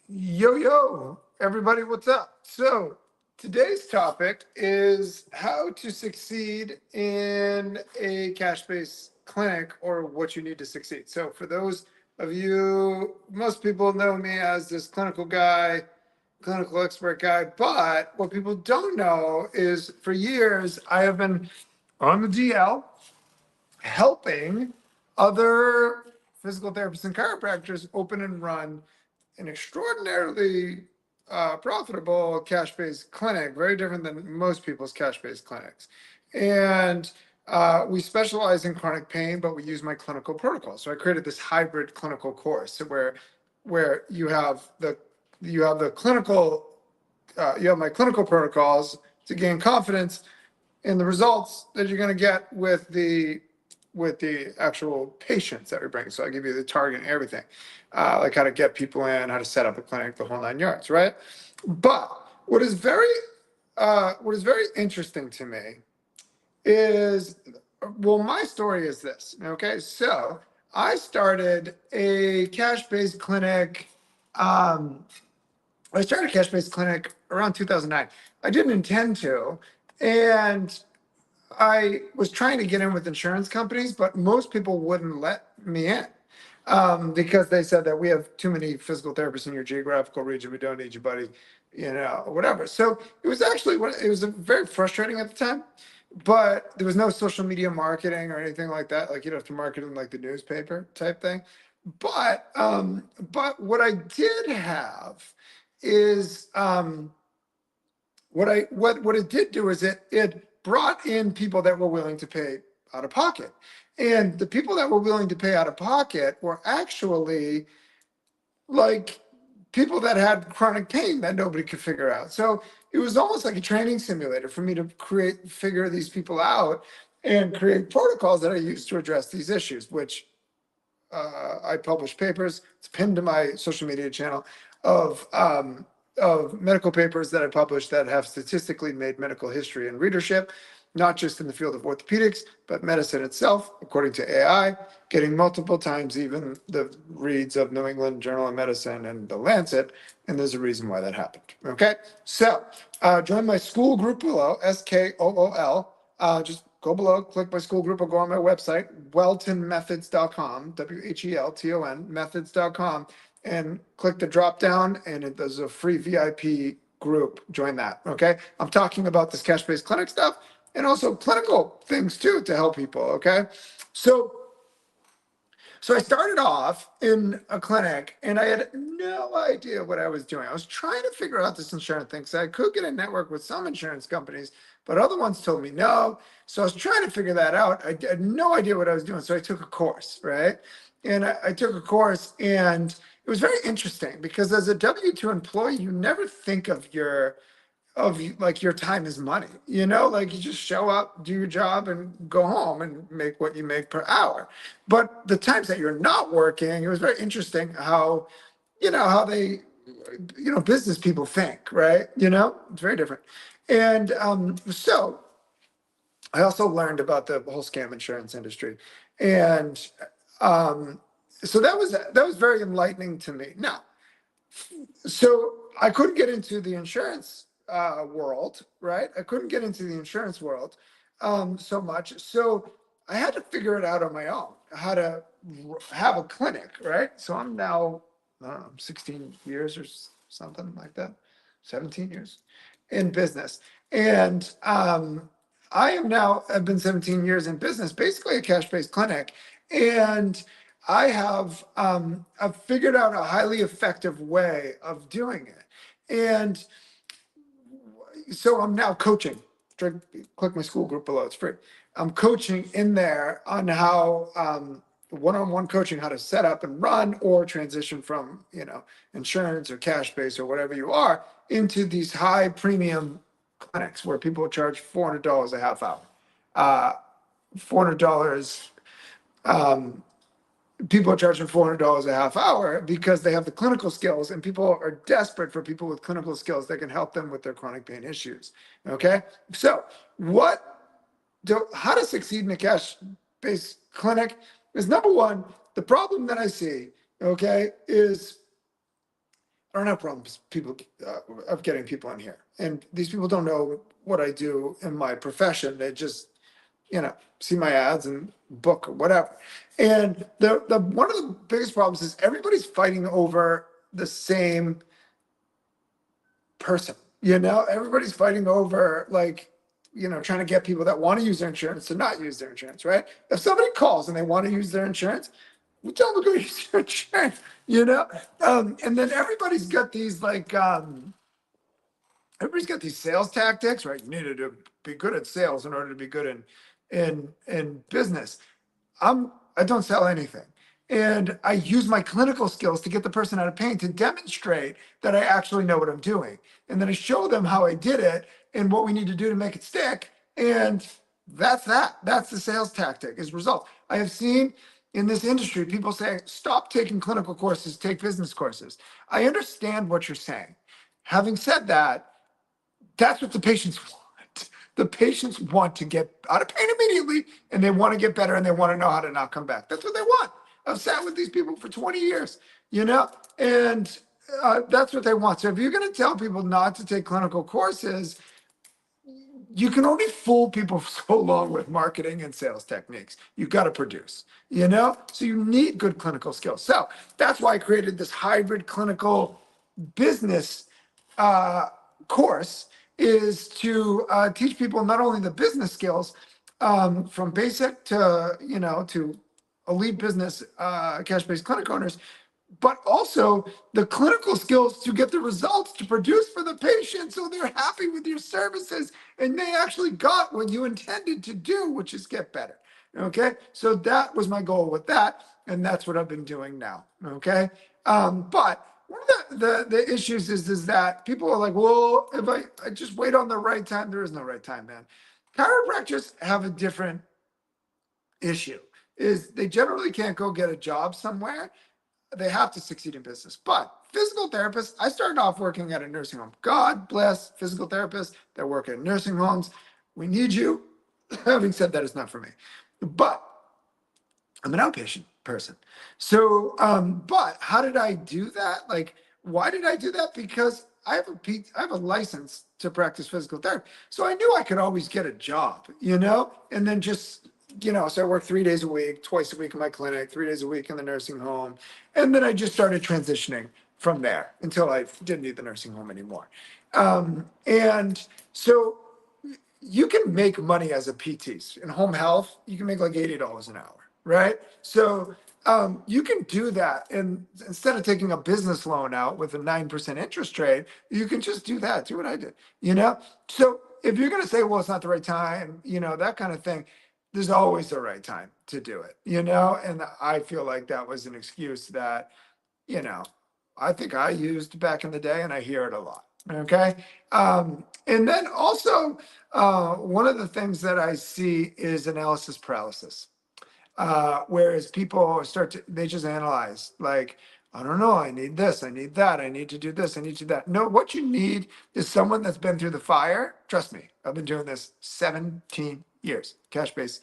Yo, everybody, what's up? So, today's topic is how to succeed in a cash based clinic or what you need to succeed. So, for those of you, most people know me as this clinical guy, clinical expert guy, but what people don't know is for years I have been on the DL helping other physical therapists and chiropractors open and run an extraordinarily profitable cash-based clinic, very different than most people's cash-based clinics. And we specialize in chronic pain, but we use my clinical protocol. So I created this hybrid clinical course where you have the clinical you have my clinical protocols to gain confidence in the results that you're going to get with the actual patients that we bring. So I give you the target and everything, like how to get people in, how to set up a clinic, the whole 9 yards, right? But what is very interesting to me is, well, my story is this. Okay, so I started a cash-based clinic. Um, I started a cash-based clinic around 2009. I didn't intend to, and I was trying to get in with insurance companies, but most people wouldn't let me in because they said that we have too many physical therapists in your geographical region. We don't need you, buddy, or whatever. So it was very frustrating at the time, but there was no social media marketing or anything like that. Like you'd have to market in like the newspaper type thing. But what I did have is what it did do is it brought in people that were willing to pay out of pocket. And the people that were willing to pay out of pocket were actually like people that had chronic pain that nobody could figure out. So it was almost like a training simulator for me to figure these people out and create protocols that I use to address these issues, which I publish papers. It's pinned to my social media channel of medical papers that I published that have statistically made medical history and readership, not just in the field of orthopedics, but medicine itself, according to AI, getting multiple times even the reads of New England Journal of Medicine and the Lancet. And there's a reason why that happened. Okay, so join my school group below, SKOOL. Just go below, click my school group, or go on my website, weltonmethods.com, WHELTON methods.com, and click the drop down, and there's a free VIP group. Join that. Okay. I'm talking about this cash based clinic stuff and also clinical things too to help people. Okay. So I started off in a clinic and I had no idea what I was doing. I was trying to figure out this insurance thing. So I could get a network with some insurance companies, but other ones told me no. So I was trying to figure that out. I had no idea what I was doing. So I took a course, right? And I took a course, and it was very interesting because as a W-2 employee, you never think of like your time is money, like you just show up, do your job, and go home and make what you make per hour. But the times that you're not working, it was very interesting how they, business people think, right? It's very different. And so I also learned about the whole scam insurance industry. And so that was very enlightening to me. Now, so I couldn't get into the insurance world, right? I couldn't get into the insurance world so much. So I had to figure it out on my own, how to have a clinic, right? So I'm now, I don't know, 16 years or something like that, 17 years in business. And I've been 17 years in business, basically a cash-based clinic. And I've figured out a highly effective way of doing it. And so I'm now coaching. Click my school group below, it's free. I'm coaching in there on how one-on-one coaching, how to set up and run or transition from insurance or cash based or whatever you are into these high premium clinics where people charge $400 a half hour. $400 People are charging $400 a half hour because they have the clinical skills, and people are desperate for people with clinical skills that can help them with their chronic pain issues. Okay. So how to succeed in a cash-based clinic is, number one, the problem that I see, okay, is don't have problems of getting people in here. And these people don't know what I do in my profession. They just, see my ads and book or whatever. And the one of the biggest problems is everybody's fighting over the same person. Everybody's fighting over, like, trying to get people that want to use their insurance to not use their insurance, right? If somebody calls and they want to use their insurance, we tell them to go use their insurance, and then everybody's got these sales tactics, right? You need to be good at sales in order to be good in business. I don't sell anything. And I use my clinical skills to get the person out of pain, to demonstrate that I actually know what I'm doing. And then I show them how I did it and what we need to do to make it stick. And that's that. That's the sales tactic, is results. I have seen in this industry people say, stop taking clinical courses, take business courses. I understand what you're saying. Having said that, that's what the patients want. The patients want to get out of pain immediately, and they want to get better, and they want to know how to not come back. That's what they want. I've sat with these people for 20 years, and that's what they want. So if you're going to tell people not to take clinical courses, you can only fool people for so long with marketing and sales techniques. You've got to produce, so you need good clinical skills. So that's why I created this hybrid clinical business course, is to teach people not only the business skills from basic to elite business cash-based clinic owners, but also the clinical skills to get the results to produce for the patient so they're happy with your services and they actually got what you intended to do, which is get better. Okay, so that was my goal with that, and that's what I've been doing now. Okay, but one of the issues is that people are like, well, if I just wait on the right time, there is no right time, man. Chiropractors have a different issue, is they generally can't go get a job somewhere. They have to succeed in business. But physical therapists, I started off working at a nursing home. God bless physical therapists that work at nursing homes. We need you. Having said that, it's not for me. But I'm an outpatient person. So, but how did I do that? Like, why did I do that? Because I have a license to practice physical therapy. So I knew I could always get a job, and then just, so I worked 3 days a week, twice a week in my clinic, 3 days a week in the nursing home. And then I just started transitioning from there until I didn't need the nursing home anymore. And so you can make money as a PT in home health. You can make like $80 an hour, right? So you can do that, and instead of taking a business loan out with a 9% interest rate, you can just do that. Do what I did, So if you're going to say, well, it's not the right time, that kind of thing, there's always the right time to do it, And I feel like that was an excuse that, I think I used back in the day, and I hear it a lot. Okay. And then also, one of the things that I see is analysis paralysis. Whereas people they just analyze, like, I don't know, I need this, I need that, I need to do this, I need to do that. No, what you need is someone that's been through the fire. Trust me, I've been doing this 17 years, cash-based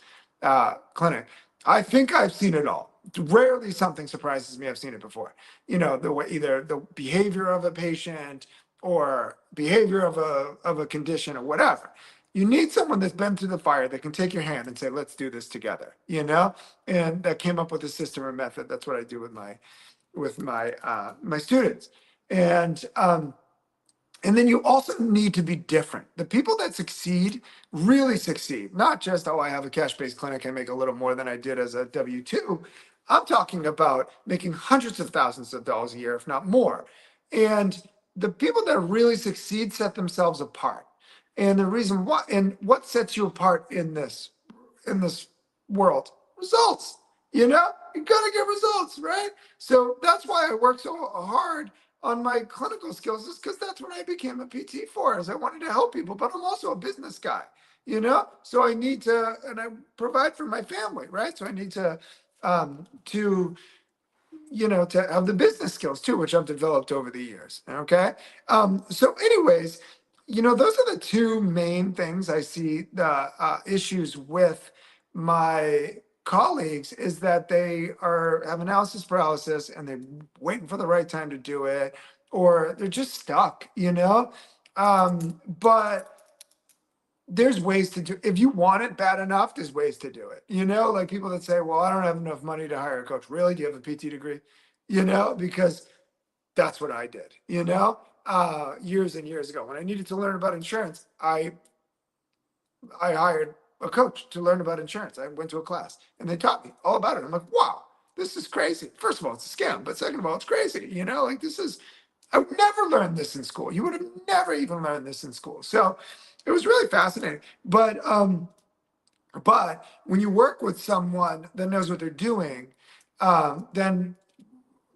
clinic. I think I've seen it all. Rarely something surprises me. I've seen it before. The way, either the behavior of a patient or behavior of a condition or whatever. You need someone that's been through the fire that can take your hand and say, let's do this together, and that came up with a system or method. That's what I do with my students. And then you also need to be different. The people that succeed really succeed, not just, oh, I have a cash-based clinic, I make a little more than I did as a W-2. I'm talking about making hundreds of thousands of dollars a year, if not more. And the people that really succeed set themselves apart. And the reason why, and what sets you apart in this world? Results. You gotta get results, right? So that's why I work so hard on my clinical skills, is because that's what I became a PT for, is I wanted to help people, but I'm also a business guy, so I need to, and I provide for my family, right? So I need to have the business skills too, which I've developed over the years. Okay. So anyways, those are the two main things I see the issues with my colleagues, is that they have analysis paralysis and they're waiting for the right time to do it, or they're just stuck, but there's ways to do, if you want it bad enough, there's ways to do it. Like people that say, well, I don't have enough money to hire a coach. Really? Do you have a PT degree? Because that's what I did, years and years ago. When I needed to learn about insurance, I hired a coach to learn about insurance. I went to a class and they taught me all about it. I'm like, wow, this is crazy. First of all, it's a scam, but second of all, it's crazy. Like I would never learn this in school. You would have never even learned this in school. So it was really fascinating. But when you work with someone that knows what they're doing, then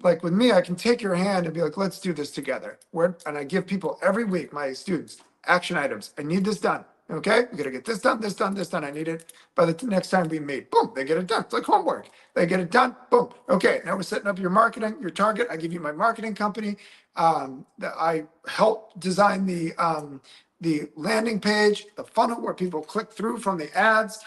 like with me, I can take your hand and be like, let's do this together. And I give people every week, my students, action items. I need this done. Okay, we gotta get this done, this done, this done. I need it by the next time we meet. Boom, they get it done. It's like homework. They get it done. Boom. Okay, now we're setting up your marketing, your target. I give you my marketing company. That I help design the landing page, the funnel where people click through from the ads.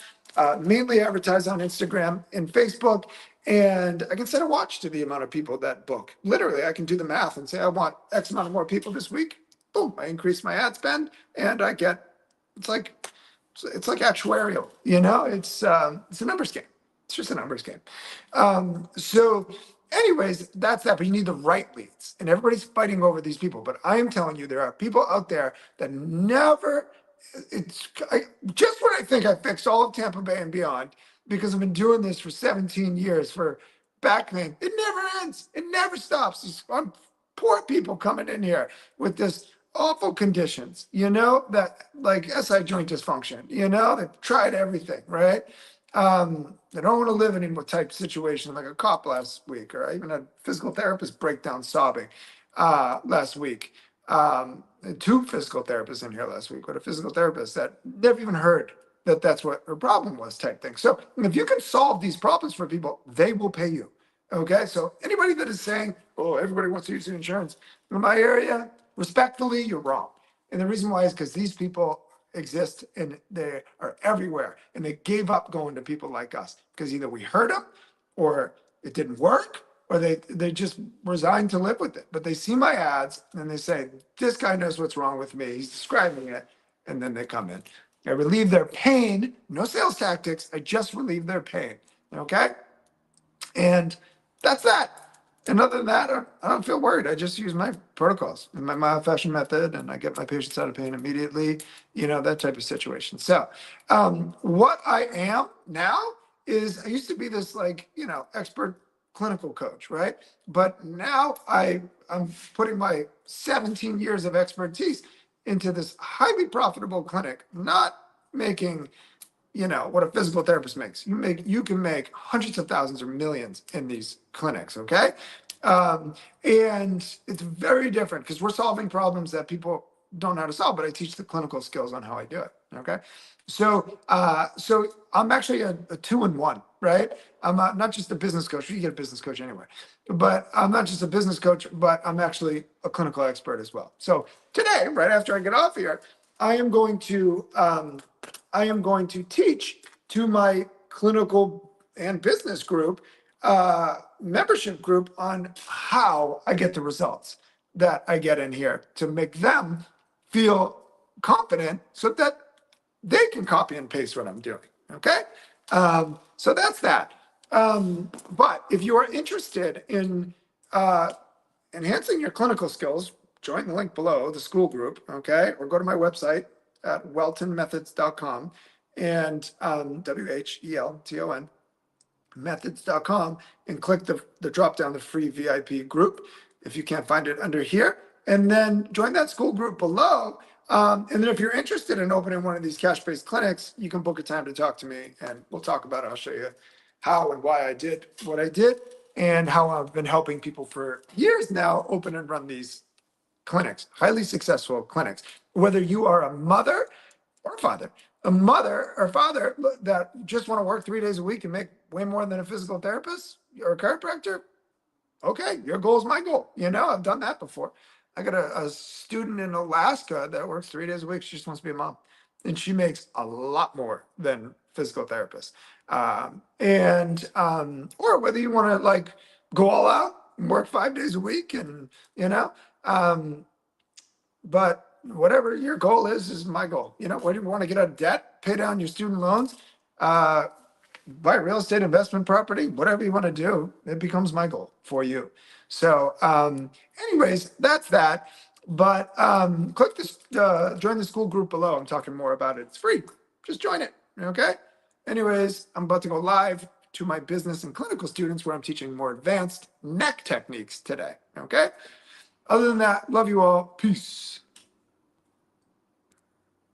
Mainly advertise on Instagram and Facebook. And I can set a watch to the amount of people that book. Literally, I can do the math and say, I want X amount of more people this week. Boom, I increase my ad spend and I get, it's like actuarial, it's a numbers game. It's just a numbers game. So anyways, that's that, but you need the right leads and everybody's fighting over these people. But I am telling you, there are people out there that never, just when I think I fixed all of Tampa Bay and beyond, because I've been doing this for 17 years for back pain. It never ends. It never stops. These poor people coming in here with this awful conditions, that like SI joint dysfunction, they've tried everything, right? They don't want to live in a type situation like a cop last week, or I even had a physical therapist break down sobbing last week. Two physical therapists in here last week with a physical therapist that never even heard that that's what her problem was type thing. So if you can solve these problems for people, they will pay you. Okay. So anybody that is saying, oh, everybody wants to use insurance in my area, respectfully, you're wrong. And the reason why is because these people exist and they are everywhere. And they gave up going to people like us because either we hurt them or it didn't work or they just resigned to live with it. But they see my ads and they say, this guy knows what's wrong with me. He's describing it. And then they come in. I relieve their pain, no sales tactics. I just relieve their pain. Okay. And that's that. And other than that, I don't feel worried. I just use my protocols and my myofascial method, and I get my patients out of pain immediately, that type of situation. So what I am now is I used to be this expert clinical coach, right? But now I'm putting my 17 years of expertise into this highly profitable clinic, not making what a physical therapist makes. You can make hundreds of thousands or millions in these clinics, okay? And it's very different because we're solving problems that people don't know how to solve, but I teach the clinical skills on how I do it, okay? So I'm actually a 2-in-1, right? I'm not just a business coach. You get a business coach anyway, but I'm not just a business coach, but I'm actually a clinical expert as well. So today, right after I get off here, I am going to teach to my clinical and business group, membership group, on how I get the results that I get in here to make them feel confident so that they can copy and paste what I'm doing. Okay. So that's that. But if you are interested in enhancing your clinical skills, join the link below, the school group, okay? Or go to my website at weltonmethods.com and WHELTON methods.com and click the drop down the free VIP group if you can't find it under here, and then join that school group below. And then if you're interested in opening one of these cash-based clinics, you can book a time to talk to me and we'll talk about it. I'll show you how and why I did what I did and how I've been helping people for years now open and run these clinics, highly successful clinics. Whether you are a mother or father, that just want to work 3 days a week and make way more than a physical therapist or a chiropractor, okay, your goal is my goal. I've done that before. I got a student in Alaska that works 3 days a week. She just wants to be a mom. And she makes a lot more than physical therapists. Or whether you want to go all out and work 5 days a week and, But whatever your goal is my goal. You know, what do you want to get out of debt, pay down your student loans, uh, buy real estate investment property, whatever you want to do, it becomes my goal for you. So, anyways, that's that. But click this, join the school group below. I'm talking more about it. It's free. Just join it. Okay. Anyways, I'm about to go live to my business and clinical students where I'm teaching more advanced neck techniques today. Okay. Other than that, love you all. Peace.